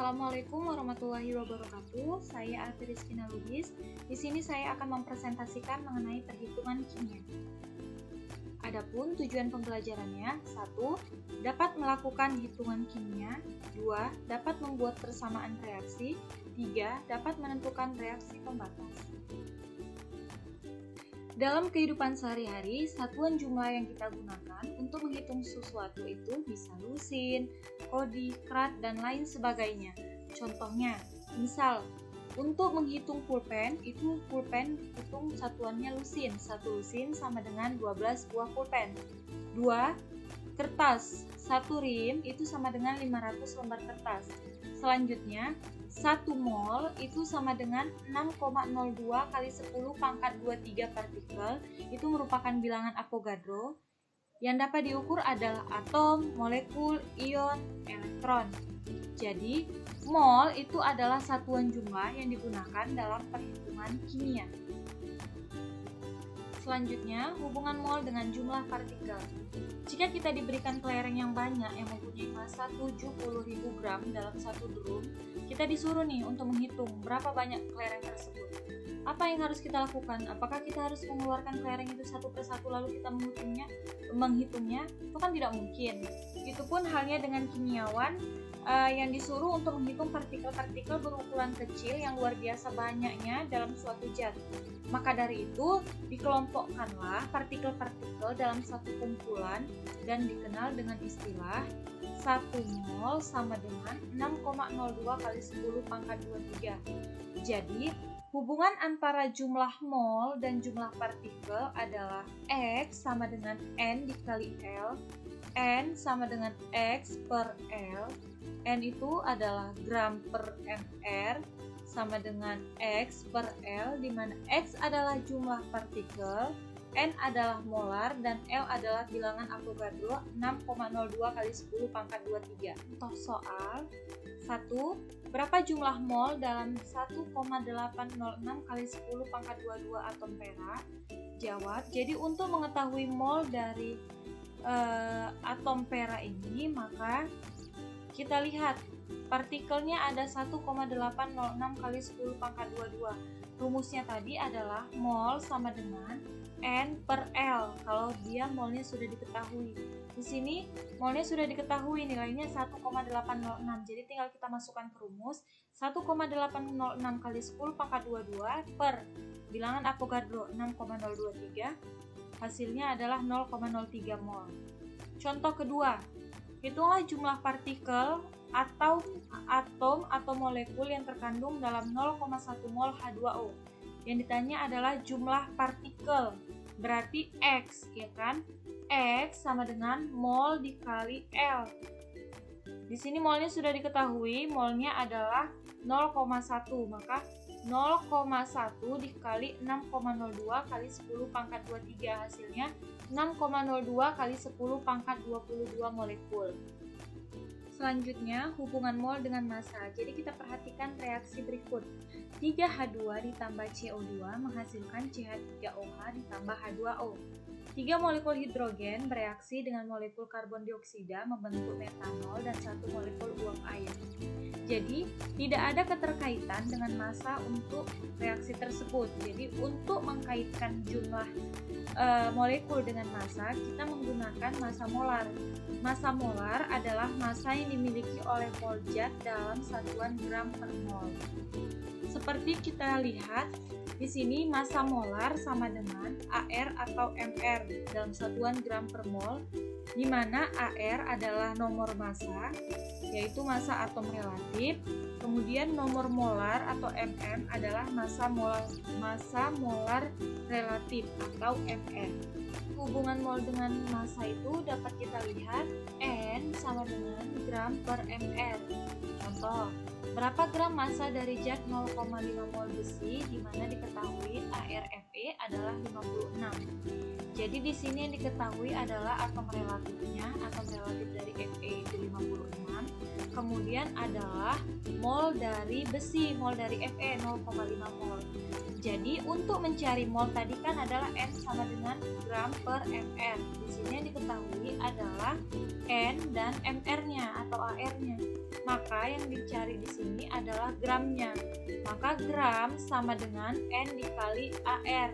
Assalamualaikum warahmatullahi wabarakatuh. Saya Alfi Rizkina Lubis. Di sini saya akan mempresentasikan mengenai perhitungan kimia. Adapun tujuan pembelajarannya: 1. Dapat melakukan hitungan kimia. 2. Dapat membuat persamaan reaksi. 3. Dapat menentukan reaksi pembatas. Dalam kehidupan sehari-hari, satuan jumlah yang kita gunakan untuk menghitung sesuatu itu bisa lusin, kodi, krat, dan lain sebagainya. Contohnya, misal, untuk menghitung pulpen, itu pulpen hitung satuannya lusin. 1 lusin sama dengan 12 buah pulpen. 2. Kertas, 1 rim itu sama dengan 500 lembar kertas. Selanjutnya, 1 mol itu sama dengan 6,02 kali 10 pangkat 23 partikel. Itu merupakan bilangan Avogadro. Yang dapat diukur adalah atom, molekul, ion, elektron. Jadi, mol itu adalah satuan jumlah yang digunakan dalam perhitungan kimia. Selanjutnya, hubungan mol dengan jumlah partikel. Jika kita diberikan kelereng yang banyak yang mempunyai massa 70.000 gram dalam satu drum, kita disuruh nih untuk menghitung berapa banyak kelereng tersebut. Apa yang harus kita lakukan? Apakah kita harus mengeluarkan kelereng itu satu persatu lalu kita menghitungnya? Itu kan tidak mungkin. Itu pun halnya dengan kimiawan yang disuruh untuk menghitung partikel-partikel berukuran kecil yang luar biasa banyaknya dalam suatu zat. Maka dari itu, dikelompokkanlah partikel-partikel dalam satu kumpulan dan dikenal dengan istilah 1 mol sama dengan 6,02 kali 10 pangkat 23. Jadi, hubungan antara jumlah mol dan jumlah partikel adalah X sama dengan N dikali L, N sama dengan X per L, N itu adalah gram per mR, sama dengan X per L, di mana X adalah jumlah partikel, N adalah molar, dan L adalah bilangan Avogadro 6,02 kali 10 pangkat 23. Contoh soal 1. Berapa jumlah mol dalam 1,806 kali 10 pangkat 22 atom perak? Jawab. Jadi untuk mengetahui mol dari atom perak ini, maka kita lihat partikelnya ada 1,806 kali 10 pangkat 22. Rumusnya tadi adalah mol sama dengan N per L kalau dia molnya sudah diketahui. Di sini molnya sudah diketahui, nilainya 1,806. Jadi tinggal kita masukkan ke rumus 1,806 kali 10 pangkat 22 per bilangan Avogadro 6,023. Hasilnya adalah 0,03 mol. Contoh kedua, hitunglah jumlah partikel atau atom atau molekul yang terkandung dalam 0,1 mol H2O. Yang ditanya adalah jumlah partikel, berarti X, ya kan? X sama dengan mol dikali L. Di sini molnya sudah diketahui, molnya adalah 0,1, maka 0,1 dikali 6,02 kali 10 pangkat 23, hasilnya 6,02 kali 10 pangkat 22 molekul. Selanjutnya, hubungan mol dengan massa. Jadi kita perhatikan reaksi berikut. 3H2 ditambah CO2 menghasilkan CH3OH ditambah H2O. 3 molekul hidrogen bereaksi dengan molekul karbon dioksida membentuk metanol dan 1 molekul uap air. Jadi, tidak ada keterkaitan dengan massa untuk reaksi tersebut. Jadi, untuk mengkaitkan jumlah molekul dengan massa, kita menggunakan massa molar. Massa molar adalah massa yang dimiliki oleh mol zat dalam satuan gram per mol. Seperti kita lihat di sini, massa molar sama dengan AR atau MR dalam satuan gram per mol, di mana AR adalah nomor massa, yaitu massa atom relatif. Kemudian nomor molar atau MM adalah massa molar relatif atau MR. Hubungan mol dengan massa itu dapat kita lihat N sama dengan gram per mR. Contoh, berapa gram massa dari zat 0,5 mol besi, di mana diketahui ArFe adalah 56. Jadi di sini yang diketahui adalah atom relatifnya, atom relatif dari Fe itu 56. Kemudian adalah mol dari besi, mol dari Fe 0,5 mol. Jadi untuk mencari mol tadi kan adalah N sama dengan gram per mR. Di sini yang diketahui adalah N dan mR-nya atau AR-nya. maka yang dicari di sini adalah gramnya. Maka gram sama dengan N dikali AR.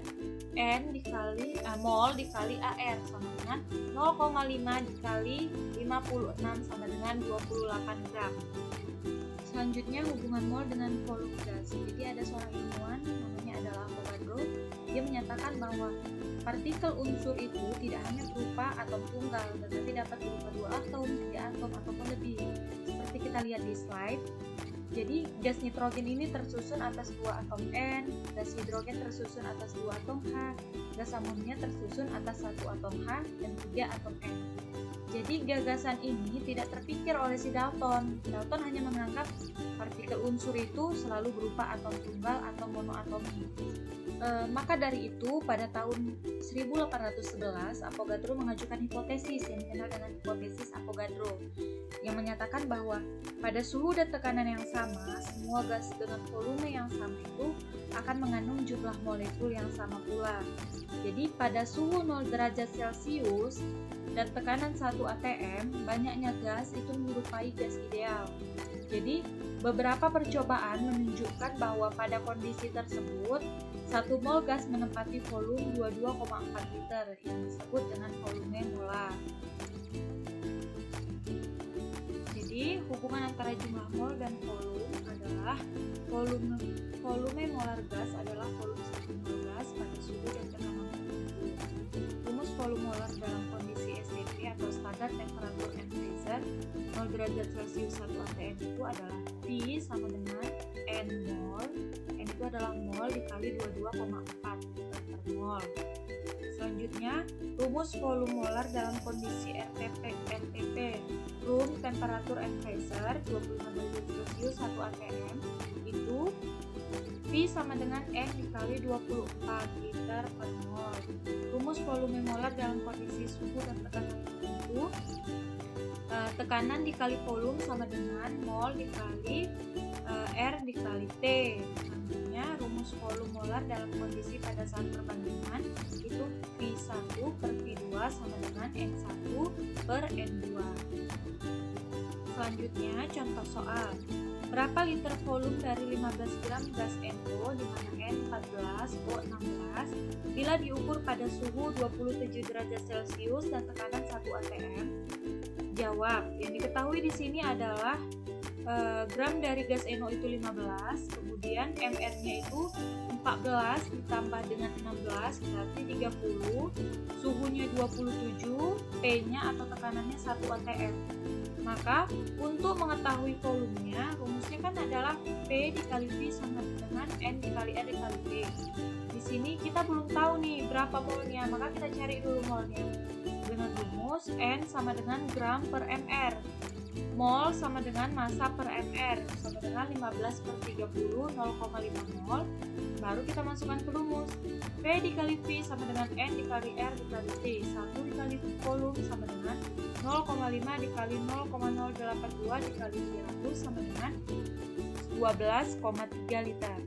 N dikali mol dikali AR sama dengan 0,5 dikali 56 sama dengan 28 gram. Selanjutnya hubungan mol dengan volume gas. Jadi ada seorang ilmuwan namanya adalah Avogadro. Dia menyatakan bahwa partikel unsur itu tidak hanya berupa atom tunggal, tetapi dapat berupa 2 atom, 3 atom, ataupun lebih. Seperti kita lihat di slide. Jadi gas nitrogen ini tersusun atas 2 atom N, gas hidrogen tersusun atas 2 atom H, gas amonia tersusun atas 1 atom H dan 3 atom N. Jadi gagasan ini tidak terpikir oleh si Dalton. Dalton hanya menganggap partikel unsur itu selalu berupa atom tunggal atau monoatomi. Maka dari itu pada tahun 1811 Avogadro mengajukan hipotesis yang dikenal dengan hipotesis Avogadro yang menyatakan bahwa pada suhu dan tekanan yang sama semua gas dengan volume yang sama itu akan mengandung jumlah molekul yang sama pula. Jadi pada suhu 0 derajat Celcius dan tekanan 1 atm banyaknya gas itu menyerupai gas ideal. Jadi beberapa percobaan menunjukkan bahwa pada kondisi tersebut 1 mol gas menempati volume 22,4 liter yang disebut dengan volume molar. Jadi hubungan antara jumlah mol dan volume adalah volume molar gas adalah volume 1 mol gas pada suhu dan tekanan tertentu. Rumus volume molar dalam kondisi STP atau standar temperatur and pressure 0 derajat Celcius 1 atm itu adalah V sama dengan N mol. N itu adalah mol dikali 22,4 liter per mol. Selanjutnya, rumus volume molar dalam kondisi RTP room temperature and pressure 25 derajat Celcius 1 atm itu V sama dengan N dikali 24 liter per mol. Rumus volume molar dalam kondisi suhu dan tekanan tertentu, tekanan dikali volume sama dengan mol dikali R dikali T. Selanjutnya rumus volume molar dalam kondisi pada saat perbandingan itu V1 per V2 sama dengan N1 per N2. Selanjutnya contoh soal. Berapa liter volume dari 15 gram gas NO di mana N14, O16 bila diukur pada suhu 27 derajat Celcius dan tekanan 1 atm? Jawab. Yang diketahui di sini adalah gram dari gas NO itu 15, kemudian MR-nya itu 14 ditambah dengan 16 berarti 30, suhunya 27, P-nya atau tekanannya 1 atm. Maka untuk mengetahui volumenya, rumusnya kan adalah P dikali V sama dengan N dikali R dikali P. Di sini kita belum tahu nih berapa molnya, maka kita cari dulu molnya. Dengan rumus N sama dengan gram per mR. Mol sama dengan massa per mR sama dengan 15 per 30, 0,5 mol. Baru kita masukkan ke rumus. P dikali V sama dengan N dikali R dikali T. 1 dikali volume sama dengan 0,5 dikali 0,082 dikali 300 sama dengan 12,3 liter.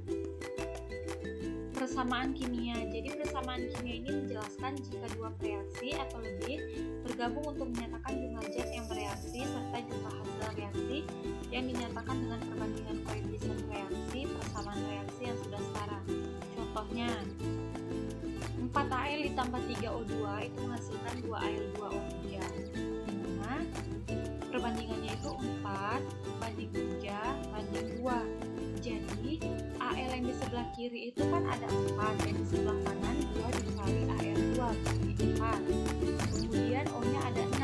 Persamaan kimia. Jadi persamaan kimia ini menjelaskan jika dua reaksi atau lebih bergabung untuk menyatakan jumlah zat yang bereaksi serta jumlah hasil reaksi yang dinyatakan dengan perbandingan koefisien reaksi persamaan reaksi yang sudah setara. Contohnya 4Al ditambah 3O2 itu menghasilkan 2Al2O3 di mana perbandingannya itu 4 banding 3 banding 2. Jadi Al yang di sebelah kiri itu kan ada 4, yang di sebelah kanan 2 dikali Al2 berarti 4. Kemudian O-nya ada 6,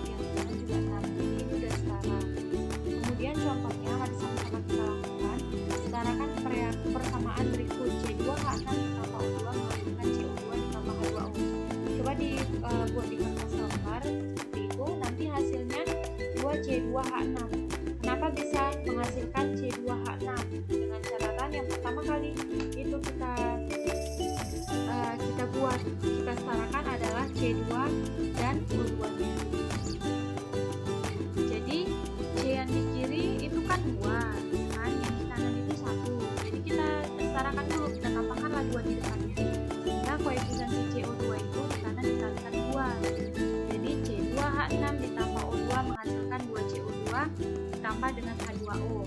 yang kanan juga 6, jadi ini udah setara. Kemudian contohnya mari sama-sama kita lakukan. Setarakan persamaan berikut. C2H6 ditambah O2 menghasilkan CO2 ditambah H2O. Coba dibuat di kertas lembar seperti itu, nanti hasilnya 2C2H6. Kenapa bisa menghasilkan C2H6? Dengan catatan yang pertama kali itu kita setarakan adalah C2 dan O2 nya. Jadi C yang di kiri itu kan dengan H2O.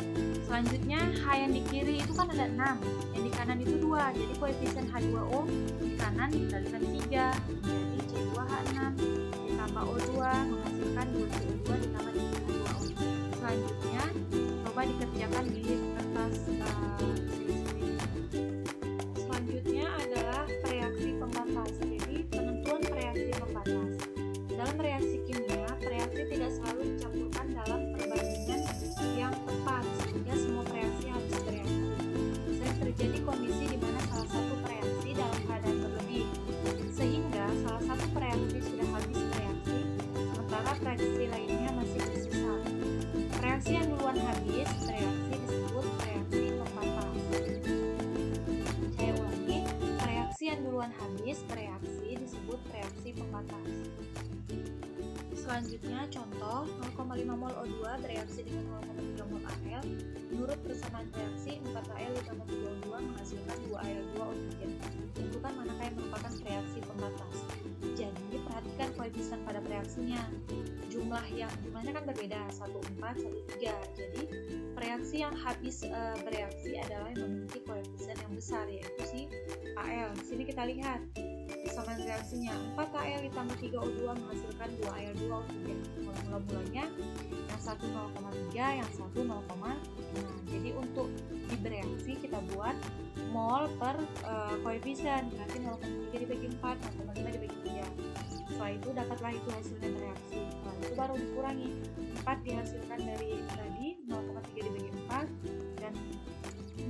Selanjutnya H yang di kiri itu kan ada 6, yang di kanan itu 2. Jadi koefisien H2O di kanan dikalikan 3 menjadi C2H6 ditambah O2 menghasilkan 2CO2 ditambah H2O. Selanjutnya coba dikerjakan di kertas sini. Selanjutnya adalah reaksi pembatas. Jadi penentuan reaksi pembatas. Dalam reaksi kimia, reaksi tidak selalu dicampurkan dalam perbandingan yang tepat sehingga semua reaksi harus bereaksi. Sering terjadi kondisi di mana salah satu reaksi dalam keadaan berlebih, sehingga salah satu reaksi sudah habis bereaksi, sementara reaksi lainnya masih bersisa. Reaksi yang duluan habis bereaksi disebut reaksi pembatas. Saya ulangi, reaksi yang duluan habis bereaksi disebut reaksi pembatas. Selanjutnya contoh 0,5 mol O2 bereaksi dengan 0,3 mol Al. Menurut persamaan reaksi 4Al ditambah 3O2 menghasilkan 2Al2O3. Tentukan manakah yang merupakan reaksi pembatas. Jadi perhatikan koefisien pada reaksinya. Jumlahnya kan berbeda 14, 13. Jadi reaksi yang habis bereaksi adalah yang memiliki koefisien yang besar yaitu si Al. Di sini kita lihat persamaan reaksinya 4Al ditambah 3O2 menghasilkan 2Al2O3. Mula-mulanya yang satu 0,3, yang satu 0,5. Jadi untuk di bereaksi kita buat mol per koefisien, berarti 0,3 dibagi 4, 0,5 dibagi 3. Setelah itu dapatlah itu hasilnya reaksi. Setelah itu baru dikurangi 4 dihasilkan dari tadi 0,3 dibagi 4 dan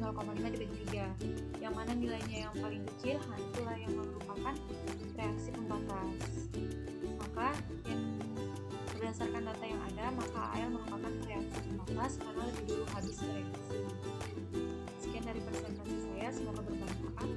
0,5 dibagi 3. Yang mana nilainya yang paling kecil, itulah yang merupakan reaksi pembatas. Maka yang berdasarkan data yang ada, maka Al merupakan reaksi pembatas karena lebih dulu habis bereaksi. Sekian dari presentasi saya, semoga bermanfaat.